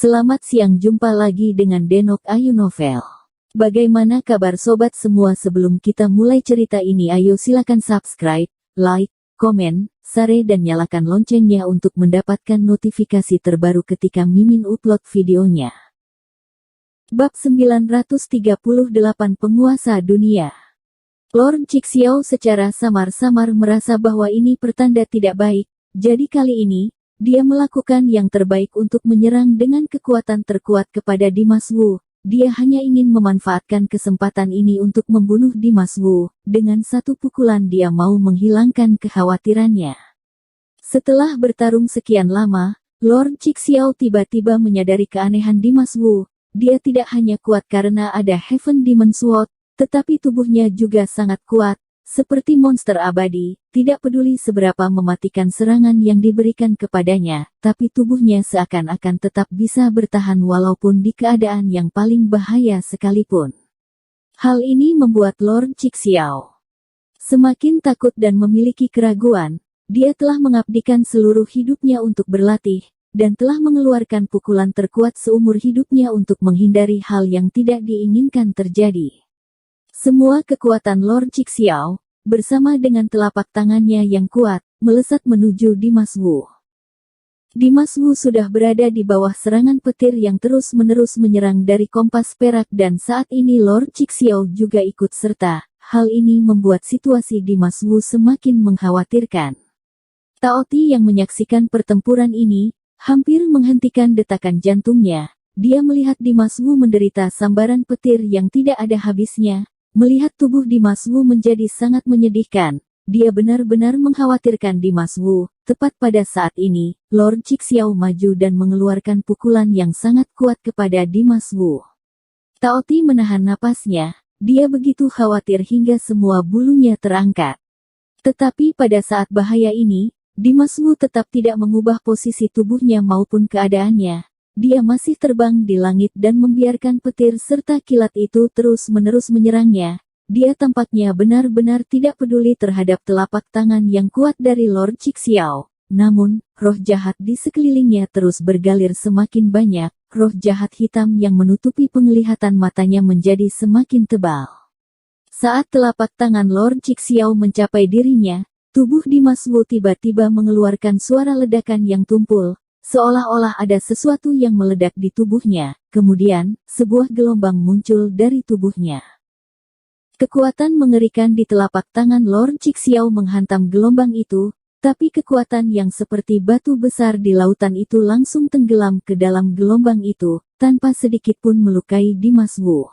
Selamat siang, jumpa lagi dengan Denok Ayu Novel. Bagaimana kabar sobat semua? Sebelum kita mulai cerita ini, ayo silakan subscribe, like, komen, share dan nyalakan loncengnya untuk mendapatkan notifikasi terbaru ketika Mimin upload videonya. Bab 938 Penguasa Dunia. Lord Cixi secara samar-samar merasa bahwa ini pertanda tidak baik, jadi kali ini dia melakukan yang terbaik untuk menyerang dengan kekuatan terkuat kepada Dimas Wu. Dia hanya ingin memanfaatkan kesempatan ini untuk membunuh Dimas Wu. Dengan satu pukulan dia mau menghilangkan kekhawatirannya. Setelah bertarung sekian lama, Lord Cixi tiba-tiba menyadari keanehan Dimas Wu. Dia tidak hanya kuat karena ada Heaven Demon Sword, tetapi tubuhnya juga sangat kuat. Seperti monster abadi, tidak peduli seberapa mematikan serangan yang diberikan kepadanya, tapi tubuhnya seakan-akan tetap bisa bertahan walaupun di keadaan yang paling bahaya sekalipun. Hal ini membuat Lord Cixi semakin takut dan memiliki keraguan. Dia telah mengabdikan seluruh hidupnya untuk berlatih, dan telah mengeluarkan pukulan terkuat seumur hidupnya untuk menghindari hal yang tidak diinginkan terjadi. Semua kekuatan Lord Cixi bersama dengan telapak tangannya yang kuat, melesat menuju Dimas Wu. Dimas Wu sudah berada di bawah serangan petir yang terus-menerus menyerang dari kompas perak dan saat ini Lord Cixi juga ikut serta. Hal ini membuat situasi Dimas Wu semakin mengkhawatirkan. Tao Ti yang menyaksikan pertempuran ini, hampir menghentikan detakan jantungnya. Dia melihat Dimas Wu menderita sambaran petir yang tidak ada habisnya. Melihat tubuh Dimas Wu menjadi sangat menyedihkan, dia benar-benar mengkhawatirkan Dimas Wu. Tepat pada saat ini, Lord Cixi maju dan mengeluarkan pukulan yang sangat kuat kepada Dimas Wu. Tao Ti menahan napasnya, dia begitu khawatir hingga semua bulunya terangkat. Tetapi pada saat bahaya ini, Dimas Wu tetap tidak mengubah posisi tubuhnya maupun keadaannya. Dia masih terbang di langit dan membiarkan petir serta kilat itu terus-menerus menyerangnya. Dia tampaknya benar-benar tidak peduli terhadap telapak tangan yang kuat dari Lord Cixi. Namun, roh jahat di sekelilingnya terus bergalir semakin banyak. Roh jahat hitam yang menutupi penglihatan matanya menjadi semakin tebal. Saat telapak tangan Lord Cixi mencapai dirinya, tubuh Dimas Wu tiba-tiba mengeluarkan suara ledakan yang tumpul. Seolah-olah ada sesuatu yang meledak di tubuhnya, kemudian, sebuah gelombang muncul dari tubuhnya. Kekuatan mengerikan di telapak tangan Lord Cixi menghantam gelombang itu, tapi kekuatan yang seperti batu besar di lautan itu langsung tenggelam ke dalam gelombang itu, tanpa sedikit pun melukai Dimas Wu.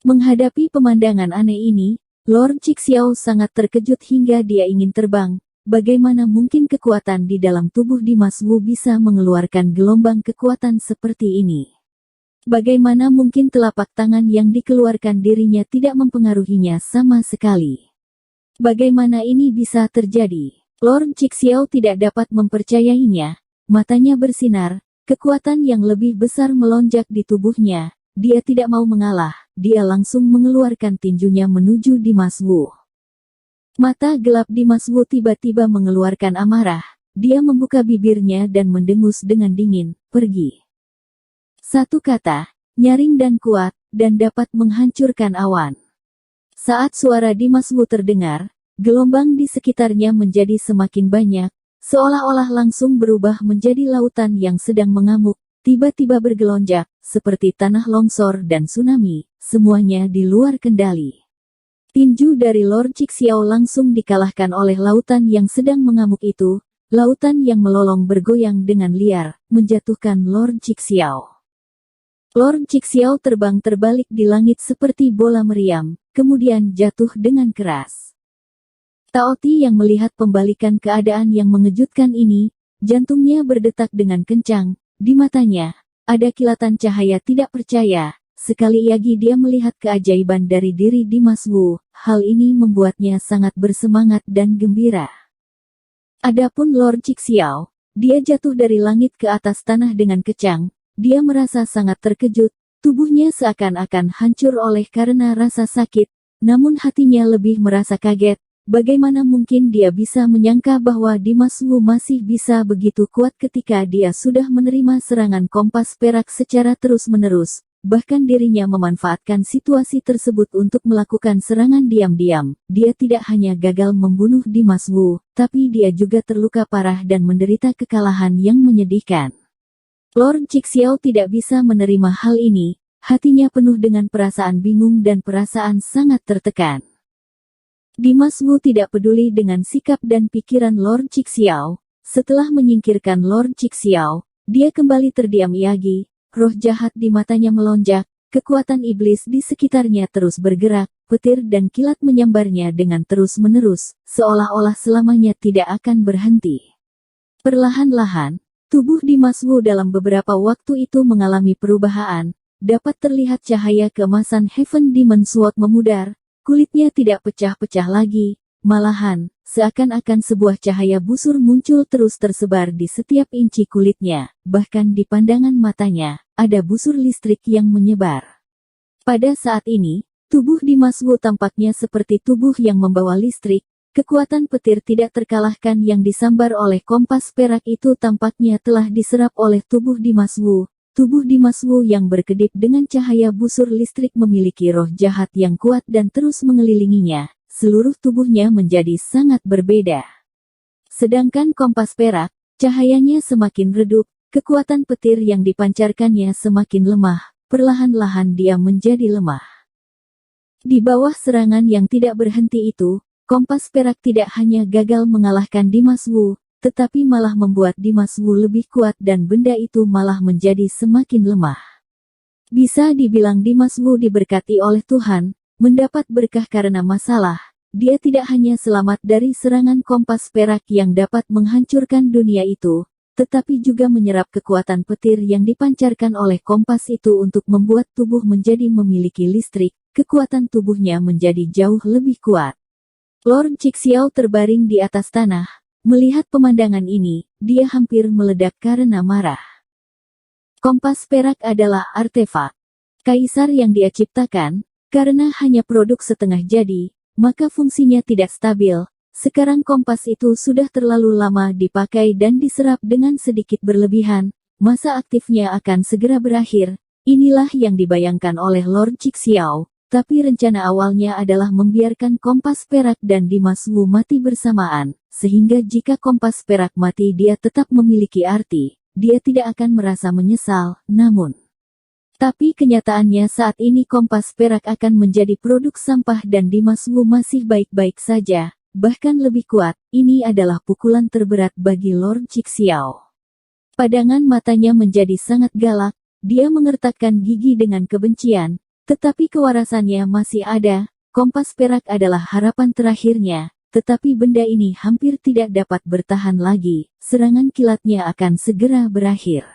Menghadapi pemandangan aneh ini, Lord Cixi sangat terkejut hingga dia ingin terbang. Bagaimana mungkin kekuatan di dalam tubuh Dimas Wu bisa mengeluarkan gelombang kekuatan seperti ini? Bagaimana mungkin telapak tangan yang dikeluarkan dirinya tidak mempengaruhinya sama sekali? Bagaimana ini bisa terjadi? Lord Cixi tidak dapat mempercayainya. Matanya bersinar, kekuatan yang lebih besar melonjak di tubuhnya. Dia tidak mau mengalah, dia langsung mengeluarkan tinjunya menuju Dimas Wu. Mata gelap Dimas Wu tiba-tiba mengeluarkan amarah. Dia membuka bibirnya dan mendengus dengan dingin, pergi. Satu kata, nyaring dan kuat, dan dapat menghancurkan awan. Saat suara Dimas Wu terdengar, gelombang di sekitarnya menjadi semakin banyak, seolah-olah langsung berubah menjadi lautan yang sedang mengamuk, tiba-tiba bergelonjak, seperti tanah longsor dan tsunami, semuanya di luar kendali. Tinju dari Lord Cixi langsung dikalahkan oleh lautan yang sedang mengamuk itu. Lautan yang melolong bergoyang dengan liar, menjatuhkan Lord Cixi. Lord Cixi terbang terbalik di langit seperti bola meriam, kemudian jatuh dengan keras. Tao Ti yang melihat pembalikan keadaan yang mengejutkan ini, jantungnya berdetak dengan kencang. Di matanya, ada kilatan cahaya tidak percaya. Sekali lagi dia melihat keajaiban dari diri Dimas Wu, hal ini membuatnya sangat bersemangat dan gembira. Adapun Lord Cixi, dia jatuh dari langit ke atas tanah dengan kecang, dia merasa sangat terkejut, tubuhnya seakan-akan hancur oleh karena rasa sakit, namun hatinya lebih merasa kaget, Bagaimana mungkin dia bisa menyangka bahwa Dimas Wu masih bisa begitu kuat ketika dia sudah menerima serangan kompas perak secara terus-menerus. Bahkan dirinya memanfaatkan situasi tersebut untuk melakukan serangan diam-diam. Dia tidak hanya gagal membunuh Dimas Wu, tapi dia juga terluka parah dan menderita kekalahan yang menyedihkan. Lord Cixiao tidak bisa menerima hal ini. Hatinya penuh dengan perasaan bingung dan perasaan sangat tertekan. Dimas Wu tidak peduli dengan sikap dan pikiran Lord Cixiao. Setelah menyingkirkan Lord Cixiao, dia kembali terdiam lagi. Roh jahat di matanya melonjak, kekuatan iblis di sekitarnya terus bergerak, petir dan kilat menyambarnya dengan terus-menerus, seolah-olah selamanya tidak akan berhenti. Perlahan-lahan, tubuh Dimas Wu dalam beberapa waktu itu mengalami perubahan, dapat terlihat cahaya keemasan Heaven Demon Sword memudar, kulitnya tidak pecah-pecah lagi, malahan, seakan-akan sebuah cahaya busur muncul terus tersebar di setiap inci kulitnya, bahkan di pandangan matanya, ada busur listrik yang menyebar. Pada saat ini, tubuh Dimas Wu tampaknya seperti tubuh yang membawa listrik, kekuatan petir tidak terkalahkan yang disambar oleh kompas perak itu tampaknya telah diserap oleh tubuh Dimas Wu. Tubuh Dimas Wu yang berkedip dengan cahaya busur listrik memiliki roh jahat yang kuat dan terus mengelilinginya. Seluruh tubuhnya menjadi sangat berbeda. Sedangkan kompas perak, cahayanya semakin redup, kekuatan petir yang dipancarkannya semakin lemah, perlahan-lahan dia menjadi lemah. Di bawah serangan yang tidak berhenti itu, kompas perak tidak hanya gagal mengalahkan Dimas Wu, tetapi malah membuat Dimas Wu lebih kuat dan benda itu malah menjadi semakin lemah. Bisa dibilang Dimas Wu diberkati oleh Tuhan, mendapat berkah karena masalah. Dia tidak hanya selamat dari serangan kompas perak yang dapat menghancurkan dunia itu, tetapi juga menyerap kekuatan petir yang dipancarkan oleh kompas itu untuk membuat tubuh menjadi memiliki listrik, kekuatan tubuhnya menjadi jauh lebih kuat. Lord Cixiao terbaring di atas tanah, melihat pemandangan ini, dia hampir meledak karena marah. Kompas perak adalah artefak kaisar yang dia ciptakan, karena hanya produk setengah jadi, maka fungsinya tidak stabil. Sekarang kompas itu sudah terlalu lama dipakai dan diserap dengan sedikit berlebihan, masa aktifnya akan segera berakhir. Inilah yang dibayangkan oleh Lord Cixiao, tapi rencana awalnya adalah membiarkan kompas perak dan Dimas Wu mati bersamaan, sehingga jika kompas perak mati dia tetap memiliki arti, dia tidak akan merasa menyesal, namun tapi kenyataannya saat ini kompas perak akan menjadi produk sampah dan Dimas Wu masih baik-baik saja, bahkan lebih kuat. Ini adalah pukulan terberat bagi Lord Cixiao. Padangan matanya menjadi sangat galak, dia mengertakkan gigi dengan kebencian, tetapi kewarasannya masih ada. Kompas perak adalah harapan terakhirnya, tetapi benda ini hampir tidak dapat bertahan lagi, serangan kilatnya akan segera berakhir.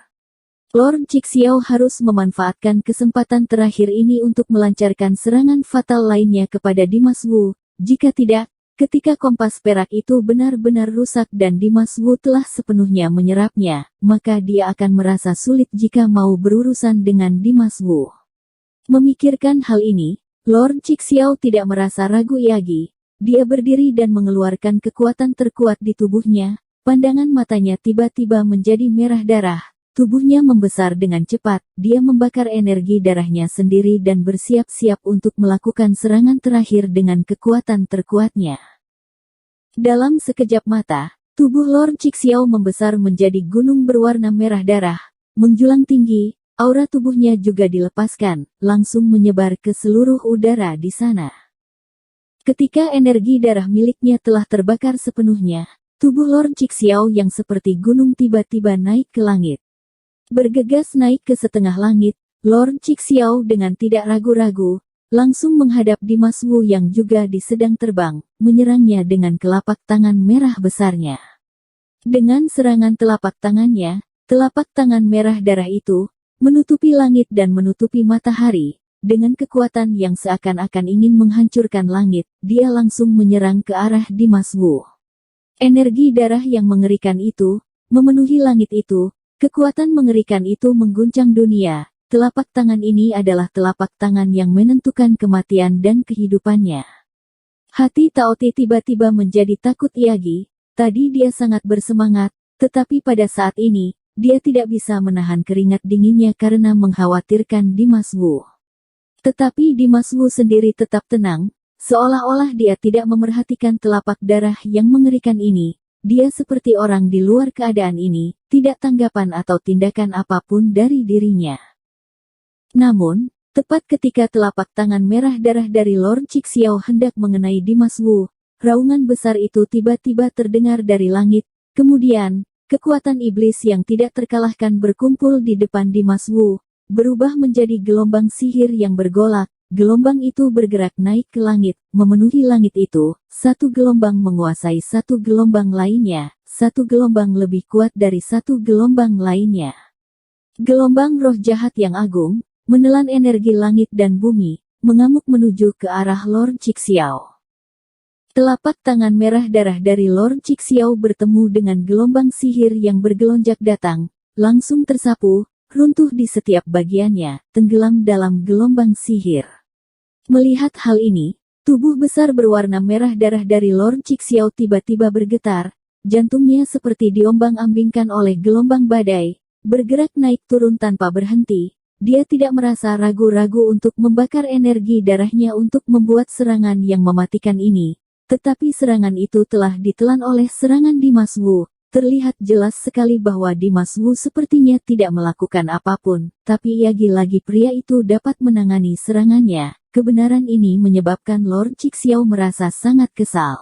Lord Cixiao harus memanfaatkan kesempatan terakhir ini untuk melancarkan serangan fatal lainnya kepada Dimas Wu. Jika tidak, ketika kompas perak itu benar-benar rusak dan Dimas Wu telah sepenuhnya menyerapnya, maka dia akan merasa sulit jika mau berurusan dengan Dimas Wu. Memikirkan hal ini, Lord Cixiao tidak merasa ragu lagi. Dia berdiri dan mengeluarkan kekuatan terkuat di tubuhnya. Pandangan matanya tiba-tiba menjadi merah darah. Tubuhnya membesar dengan cepat, dia membakar energi darahnya sendiri dan bersiap-siap untuk melakukan serangan terakhir dengan kekuatan terkuatnya. Dalam sekejap mata, tubuh Lord Cixiao membesar menjadi gunung berwarna merah darah, menjulang tinggi, aura tubuhnya juga dilepaskan, langsung menyebar ke seluruh udara di sana. Ketika energi darah miliknya telah terbakar sepenuhnya, tubuh Lord Cixiao yang seperti gunung tiba-tiba naik ke langit. Bergegas naik ke setengah langit, Lord Cixiao dengan tidak ragu-ragu, langsung menghadap Dimas Wu yang juga sedang terbang, menyerangnya dengan telapak tangan merah besarnya. Dengan serangan telapak tangannya, telapak tangan merah darah itu, menutupi langit dan menutupi matahari, dengan kekuatan yang seakan-akan ingin menghancurkan langit, dia langsung menyerang ke arah Dimas Wu. Energi darah yang mengerikan itu, memenuhi langit itu. Kekuatan mengerikan itu mengguncang dunia. Telapak tangan ini adalah telapak tangan yang menentukan kematian dan kehidupannya. Hati Taoti tiba-tiba menjadi takut Yagi. Tadi dia sangat bersemangat, tetapi pada saat ini, dia tidak bisa menahan keringat dinginnya karena mengkhawatirkan Dimas Wu. Tetapi Dimas Wu sendiri tetap tenang, seolah-olah dia tidak memerhatikan telapak darah yang mengerikan ini. Dia seperti orang di luar keadaan ini, tidak tanggapan atau tindakan apapun dari dirinya. Namun, tepat ketika telapak tangan merah darah dari Lord Cixiao hendak mengenai Dimas Wu, raungan besar itu tiba-tiba terdengar dari langit. Kemudian, kekuatan iblis yang tidak terkalahkan berkumpul di depan Dimas Wu, berubah menjadi gelombang sihir yang bergolak. Gelombang itu bergerak naik ke langit, memenuhi langit itu. Satu gelombang menguasai satu gelombang lainnya, satu gelombang lebih kuat dari satu gelombang lainnya. Gelombang roh jahat yang agung, menelan energi langit dan bumi, mengamuk menuju ke arah Lord Cixiao. Telapak tangan merah darah dari Lord Cixiao bertemu dengan gelombang sihir yang bergelonjak datang, langsung tersapu, runtuh di setiap bagiannya, tenggelam dalam gelombang sihir. Melihat hal ini, tubuh besar berwarna merah darah dari Lord Cixiao tiba-tiba bergetar, jantungnya seperti diombang-ambingkan oleh gelombang badai, bergerak naik turun tanpa berhenti. Dia tidak merasa ragu-ragu untuk membakar energi darahnya untuk membuat serangan yang mematikan ini. Tetapi serangan itu telah ditelan oleh serangan Dimas Wu. Terlihat jelas sekali bahwa Dimas Wu sepertinya tidak melakukan apapun, tapi lagi-lagi pria itu dapat menangani serangannya. Kebenaran ini menyebabkan Lord Cixiao merasa sangat kesal.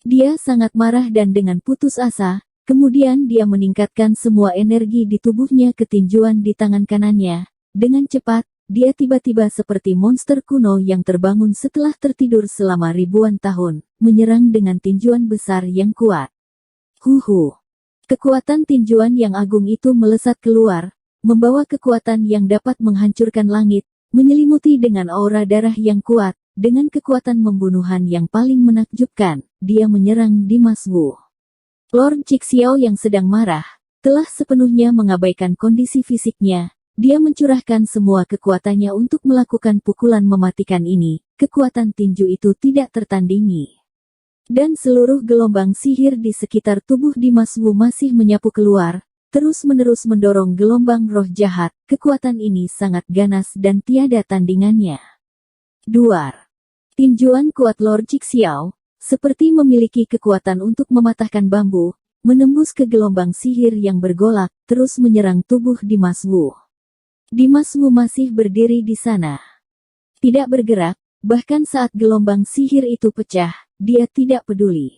Dia sangat marah dan dengan putus asa, kemudian dia meningkatkan semua energi di tubuhnya ke tinjuan di tangan kanannya. Dengan cepat, dia tiba-tiba seperti monster kuno yang terbangun setelah tertidur selama ribuan tahun, menyerang dengan tinjuan besar yang kuat. Huhu. Kekuatan tinjuan yang agung itu melesat keluar, membawa kekuatan yang dapat menghancurkan langit, menyelimuti dengan aura darah yang kuat, dengan kekuatan membunuhan yang paling menakjubkan, dia menyerang Dimas Wu. Lord Cixiao yang sedang marah, telah sepenuhnya mengabaikan kondisi fisiknya, dia mencurahkan semua kekuatannya untuk melakukan pukulan mematikan ini, kekuatan tinju itu tidak tertandingi. Dan seluruh gelombang sihir di sekitar tubuh Dimas Wu masih menyapu keluar, terus-menerus mendorong gelombang roh jahat. Kekuatan ini sangat ganas dan tiada tandingannya. Duar. Tinjuan kuat Lord Cixiao, seperti memiliki kekuatan untuk mematahkan bambu, menembus ke gelombang sihir yang bergolak, terus menyerang tubuh Dimas Wu. Dimas Wu masih berdiri di sana. Tidak bergerak, bahkan saat gelombang sihir itu pecah, dia tidak peduli.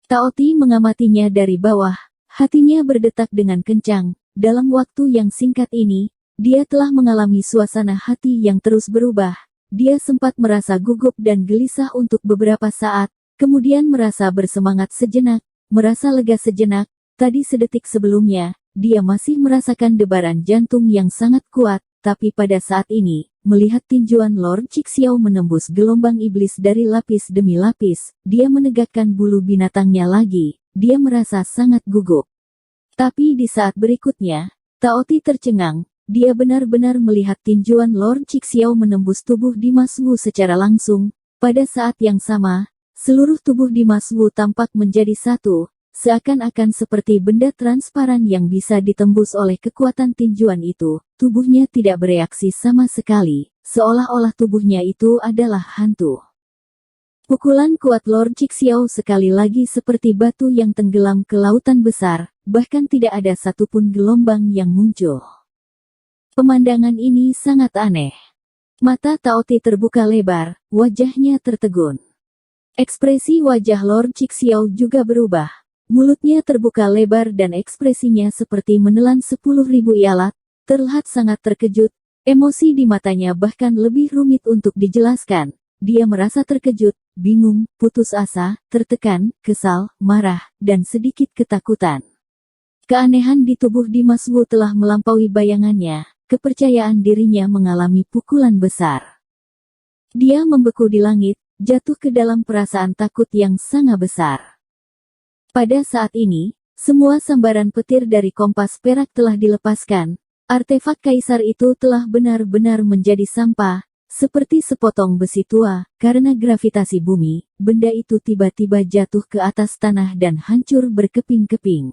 Taoti mengamatinya dari bawah, hatinya berdetak dengan kencang. Dalam waktu yang singkat ini, dia telah mengalami suasana hati yang terus berubah. Dia sempat merasa gugup dan gelisah untuk beberapa saat, kemudian merasa bersemangat sejenak, merasa lega sejenak. Tadi sedetik sebelumnya, dia masih merasakan debaran jantung yang sangat kuat, tapi pada saat ini, melihat tinjuan Lord Cixiao menembus gelombang iblis dari lapis demi lapis, dia menegakkan bulu binatangnya lagi, dia merasa sangat gugup. Tapi di saat berikutnya, Taoti tercengang, dia benar-benar melihat tinjuan Lord Cixiao menembus tubuh Dimas Wu secara langsung. Pada saat yang sama, seluruh tubuh Dimas Wu tampak menjadi satu, seakan-akan seperti benda transparan yang bisa ditembus oleh kekuatan tinjuan itu. Tubuhnya tidak bereaksi sama sekali, seolah-olah tubuhnya itu adalah hantu. Pukulan kuat Lord Cixiao sekali lagi seperti batu yang tenggelam ke lautan besar, bahkan tidak ada satupun gelombang yang muncul. Pemandangan ini sangat aneh. Mata Taoti terbuka lebar, wajahnya tertegun. Ekspresi wajah Lord Cixiao juga berubah. Mulutnya terbuka lebar dan ekspresinya seperti menelan 10.000 ialat, terlihat sangat terkejut, emosi di matanya bahkan lebih rumit untuk dijelaskan. Dia merasa terkejut, bingung, putus asa, tertekan, kesal, marah, dan sedikit ketakutan. Keanehan di tubuh Dimas Wu telah melampaui bayangannya, kepercayaan dirinya mengalami pukulan besar. Dia membeku di langit, jatuh ke dalam perasaan takut yang sangat besar. Pada saat ini, semua sambaran petir dari kompas perak telah dilepaskan. Artefak kaisar itu telah benar-benar menjadi sampah, Seperti sepotong besi tua, karena gravitasi bumi, benda itu tiba-tiba jatuh ke atas tanah dan hancur berkeping-keping.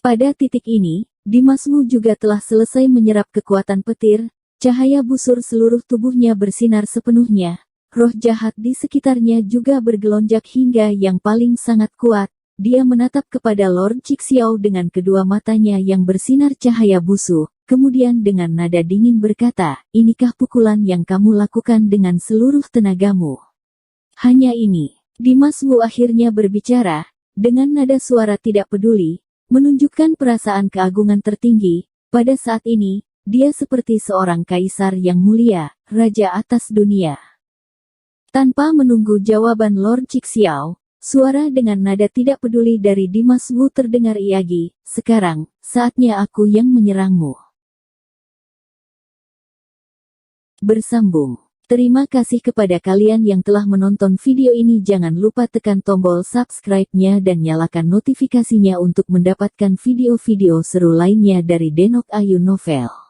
Pada titik ini, Dimas Wu juga telah selesai menyerap kekuatan petir, cahaya busur seluruh tubuhnya bersinar sepenuhnya, roh jahat di sekitarnya juga bergelonjak hingga yang paling sangat kuat. Dia menatap kepada Lord Cixiao dengan kedua matanya yang bersinar cahaya busuk, kemudian dengan nada dingin berkata, "Inikah pukulan yang kamu lakukan dengan seluruh tenagamu?" Hanya ini, Dimas Wu akhirnya berbicara, dengan nada suara tidak peduli, menunjukkan perasaan keagungan tertinggi. Pada saat ini, dia seperti seorang kaisar yang mulia, raja atas dunia. Tanpa menunggu jawaban Lord Cixiao, suara dengan nada tidak peduli dari Dimas Wu terdengar Iyagi, "Sekarang, saatnya aku yang menyerangmu." Bersambung. Terima kasih kepada kalian yang telah menonton video ini. Jangan lupa tekan tombol subscribe-nya dan nyalakan notifikasinya untuk mendapatkan video-video seru lainnya dari Denok Ayu Novel.